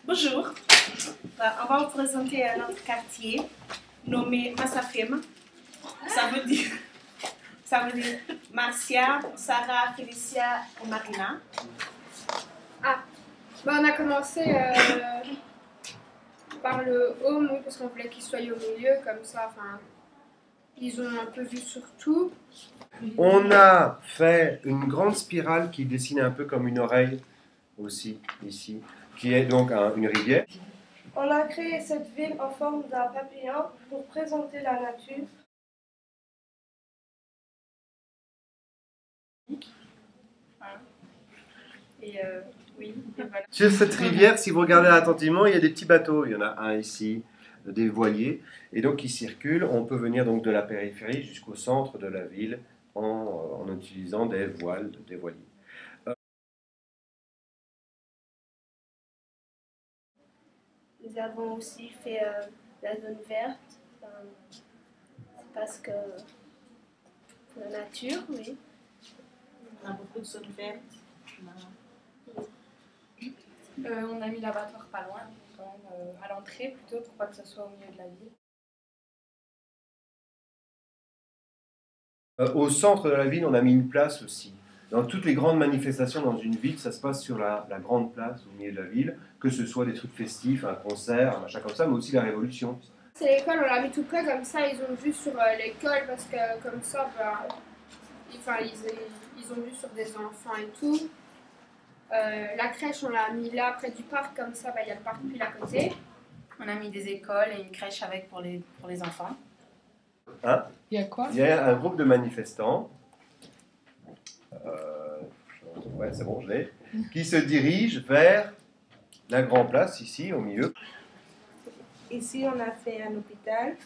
Bonjour, on va vous présenter notre quartier nommé Massafem. Ça veut dire Marcia, Sarah, Félicia et Marina. Ah, on a commencé par le home, oui, parce qu'on voulait qu'ils soient au milieu, comme ça, enfin, ils ont un peu vu sur tout. On a fait une grande spirale qui dessine un peu comme une oreille aussi, ici, qui est donc une rivière. On a créé cette ville en forme d'un papillon pour présenter la nature. Oui, et voilà. Sur cette rivière, si vous regardez attentivement, il y a des petits bateaux. Il y en a un ici, des voiliers, et donc ils circulent. On peut venir donc de la périphérie jusqu'au centre de la ville en utilisant des voiles, des voiliers. Nous avons aussi fait la zone verte, parce que pour la nature, oui. On a beaucoup de zones vertes. On a mis l'abattoir pas loin, quand même, à l'entrée plutôt, pour pas que ce soit au milieu de la ville. Au centre de la ville, on a mis une place aussi. Dans toutes les grandes manifestations dans une ville, ça se passe sur la grande place au milieu de la ville, que ce soit des trucs festifs, un concert, un machin comme ça, mais aussi la Révolution. C'est l'école, on l'a mis tout près, comme ça, ils ont vu sur l'école, parce que comme ça, ils ont vu sur des enfants et tout. La crèche, on l'a mis là, près du parc, comme ça, il y a le parc pile à côté. On a mis des écoles et une crèche avec pour les enfants. Hein? Il y a quoi? Il y a un groupe de manifestants, ouais, c'est bon, je l'ai, qui se dirigent vers la grande place, ici, au milieu. Ici, on a fait un hôpital.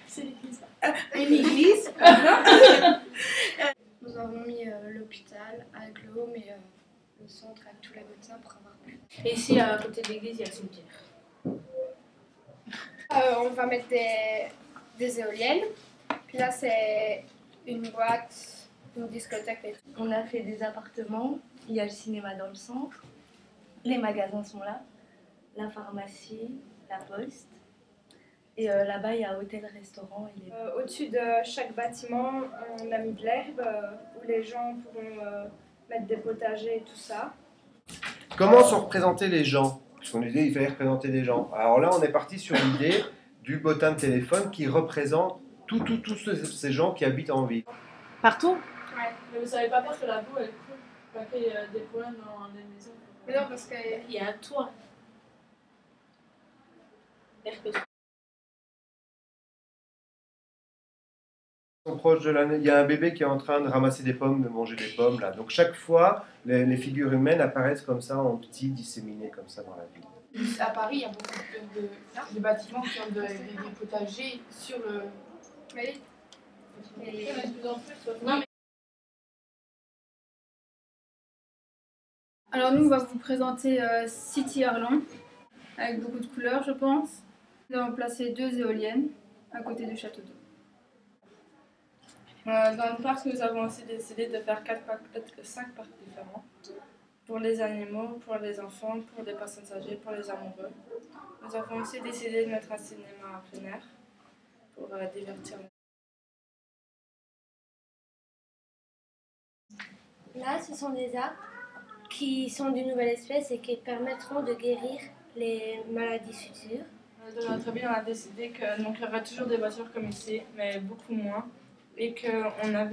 C'est l'église. Une église. Nous avons mis l'hôpital avec le home et le centre avec tous les médecins pour avoir plus. Et ici, à côté de l'église, il y a le cimetière. On va mettre des éoliennes. Puis là, c'est une boîte, une discothèque et tout. On a fait des appartements, il y a le cinéma dans le centre, les magasins sont là, la pharmacie, la poste, et là-bas il y a hôtel-restaurant. Au-dessus de chaque bâtiment, on a mis de l'herbe où les gens pourront mettre des potagers et tout ça. Comment sont représentés les gens? Puisqu'on disait qu'il fallait représenter des gens. Alors là, on est parti sur l'idée du bottin de téléphone qui représente tous ces gens qui habitent en ville. Partout? Ouais. Mais vous savez pas peur que la boue elle coule, pas qu'il y ait des problèmes dans les maisons. Mais non, parce que Il y a un toit. Proche de il y a un bébé qui est en train de ramasser des pommes, de manger des pommes là. Donc chaque fois, les figures humaines apparaissent comme ça en petits, disséminés comme ça dans la ville. À Paris, il y a beaucoup de bâtiments qui ont des potagers sur le. oui. Alors nous, on va vous présenter City Arlan, avec beaucoup de couleurs, je pense. Nous avons placé 2 éoliennes à côté du château d'eau. Dans le parc, nous avons aussi décidé de faire 5 parcs différents. Pour les animaux, pour les enfants, pour les personnes âgées, pour les amoureux. Nous avons aussi décidé de mettre un cinéma à plein air pour divertir. Là, ce sont des arbres qui sont d'une nouvelle espèce et qui permettront de guérir les maladies futures. Dans notre ville, on a décidé qu'il y aurait toujours des voitures comme ici, mais beaucoup moins. Et qu'on a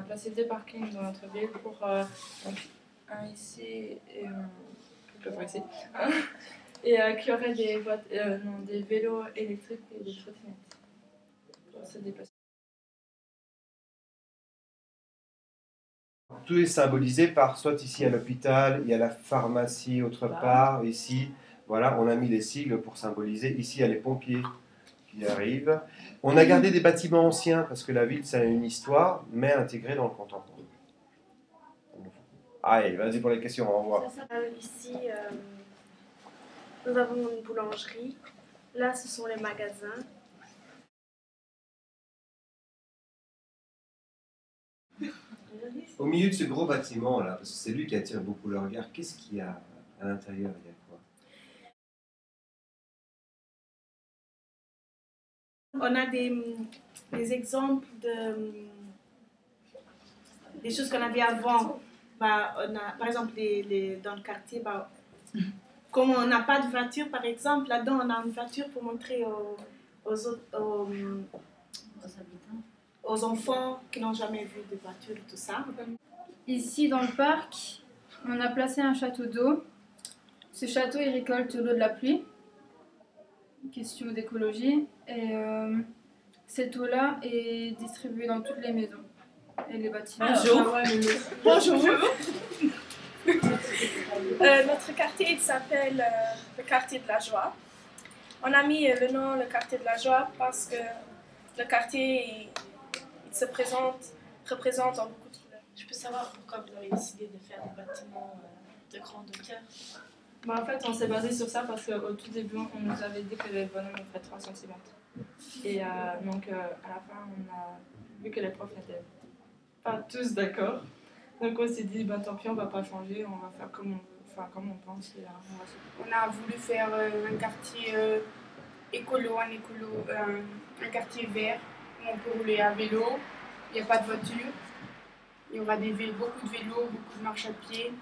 placé 2 parkings dans notre ville pour un ici et un ici. Et qu'il y aurait des vélos électriques et des trottinettes pour se déplacer. Tout est symbolisé par soit ici à l'hôpital, il y a la pharmacie autre part, ici, voilà, on a mis les sigles pour symboliser. Ici, il y a les pompiers qui arrivent. On a gardé des bâtiments anciens parce que la ville, ça a une histoire, mais intégrée dans le contemporain. Allez, vas-y pour les questions, au revoir. Ici, nous avons une boulangerie. Là, ce sont les magasins. Au milieu de ce gros bâtiment là, parce que c'est lui qui attire beaucoup le regard, qu'est-ce qu'il y a à l'intérieur? on a des exemples des choses qu'on avait avant. Bah, on a, par exemple, dans le quartier, bah, comme on n'a pas de voiture, par exemple, là-dedans, on a une voiture pour montrer aux enfants qui n'ont jamais vu de voiture et tout ça. Ici, dans le parc, on a placé un château d'eau. Ce château, il récolte l'eau de la pluie. Question d'écologie. Et cette eau-là est distribuée dans toutes les maisons et les bâtiments. Bonjour. Notre quartier il s'appelle le quartier de la joie. On a mis le nom le quartier de la joie parce que le quartier il se représente en beaucoup de couleurs. Je peux savoir pourquoi vous avez décidé de faire des bâtiments de grande hauteur? Bah, en fait, on s'est basé sur ça parce qu'au tout début, on nous avait dit que les bonhommes feraient 3 cm. Et donc, à la fin, on a vu que les profs n'étaient pas tous d'accord. Donc, on s'est dit, ben, tant pis, on va pas changer, on va faire comme on veut, enfin, comme on pense. Et, on a voulu faire un quartier écolo, un quartier vert où on peut rouler à vélo, il n'y a pas de voiture, il y aura beaucoup de vélos, beaucoup de marche à pied.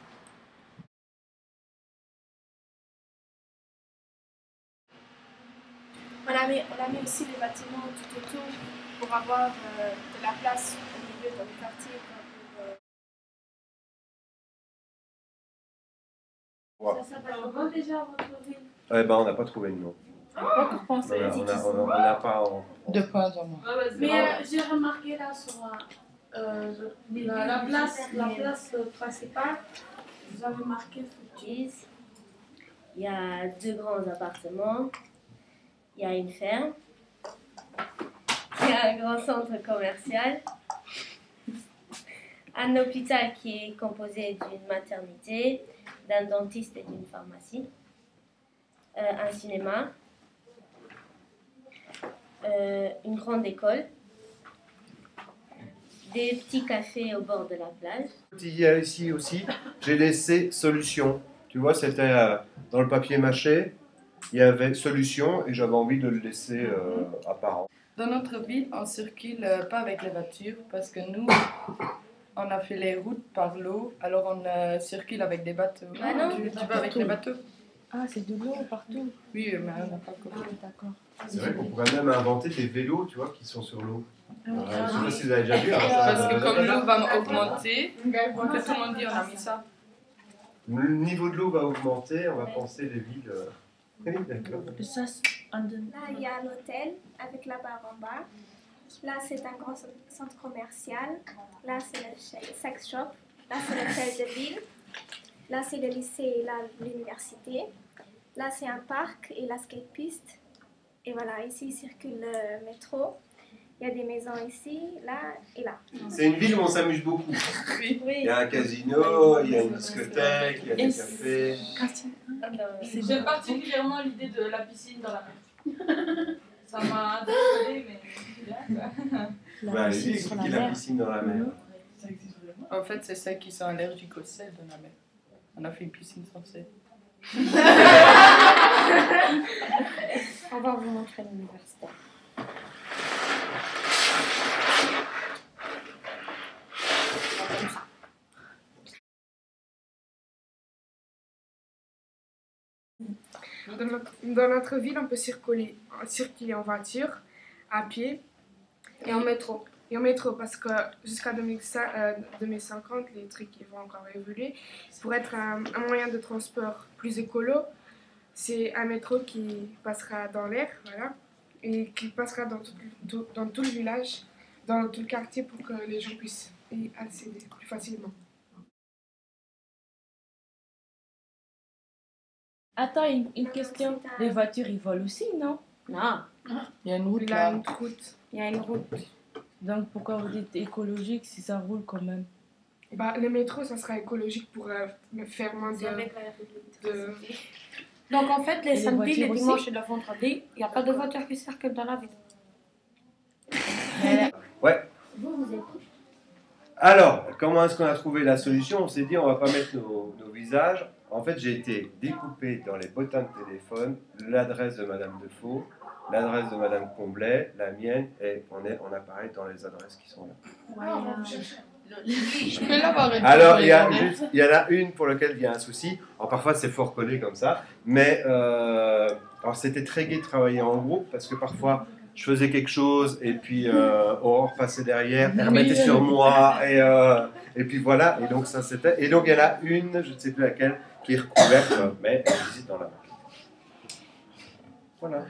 On a mis aussi les bâtiments tout autour pour avoir de la place au milieu dans le quartier. Ouais. Ça s'appelle comment déjà votre ville? Eh ben, on n'a pas trouvé de nom. On n'a pas. De quoi en moins. Mais j'ai remarqué là sur la place principale, vous avez marqué Footies. Il y a 2 grands appartements. Il y a une ferme. Il y a un grand centre commercial. Un hôpital qui est composé d'une maternité, d'un dentiste et d'une pharmacie. Un cinéma. Une grande école. Des petits cafés au bord de la plage. Il y a ici aussi, j'ai laissé solution. Tu vois, c'était dans le papier mâché. Il y avait solution et j'avais envie de le laisser apparent. Dans notre ville, on circule pas avec les voitures parce que nous, on a fait les routes par l'eau, alors on circule avec des bateaux. Ah non, tu vas avec les bateaux? Ah, c'est de l'eau partout. Oui, mais on n'a pas compris. D'accord. C'est vrai qu'on pourrait même inventer des vélos, tu vois, qui sont sur l'eau. Je ne sais pas si vous avez déjà vu. Parce que comme l'eau va augmenter, tout le monde dit on a mis ça. Le niveau de l'eau va augmenter, on va penser les villes. Oui, d'accord. Là, il y a l'hôtel avec la barre en bas. Là, c'est un grand centre commercial. Là, c'est le sex shop. Là, c'est l'hôtel de ville. Là, c'est le lycée et là, l'université. Là, c'est un parc et la skate piste. Et voilà, ici, il circule le métro. Il y a des maisons ici, là et là. C'est une ville où on s'amuse beaucoup. Oui. Il y a un casino, il y a une discothèque, il y a des cafés. J'aime particulièrement l'idée de la piscine dans la mer. Ça m'a désolé, mais Bah, allez-y, expliquez la piscine dans la mer. En fait, c'est ceux qui sont allergiques au sel dans la mer. On a fait une piscine sans sel. On va vous montrer l'université. Dans notre ville, on peut circuler en voiture, à pied et en métro. Et en métro, parce que jusqu'à 2050, les trucs ils vont encore évoluer. Pour être un moyen de transport plus écolo, c'est un métro qui passera dans l'air, voilà, et qui passera dans tout le village, dans tout le quartier pour que les gens puissent y accéder plus facilement. Attends, une question. Les voitures, ils volent aussi, non? Non. Il y a une route Il y a là. une route. Il y a une route. Donc pourquoi vous dites écologique si ça roule quand même? Bah, le métro, ça sera écologique pour faire moins de... Donc en fait, les samedis, les voitures dimanches aussi et le vendredi, il n'y a pas de voitures qui circulent dans la ville. Ouais. Vous êtes... Alors, comment est-ce qu'on a trouvé la solution? On s'est dit, on va pas mettre nos visages, En fait, j'ai été découpé dans les bottins de téléphone l'adresse de Madame Defoe, l'adresse de Madame Comblet, la mienne, et on apparaît dans les adresses qui sont là. Je peux l'avoir une Alors, fois, il y en a une pour laquelle il y a un souci. Alors, parfois, c'est fort collé comme ça. Mais alors, c'était très gai de travailler en groupe parce que parfois, je faisais quelque chose et puis Aurore passait derrière, elle remettait sur moi et puis voilà. Et donc, ça c'était. Et donc, il y en a une, je ne sais plus laquelle, qui est recouverte, mais elle visite dans la maquette. Voilà.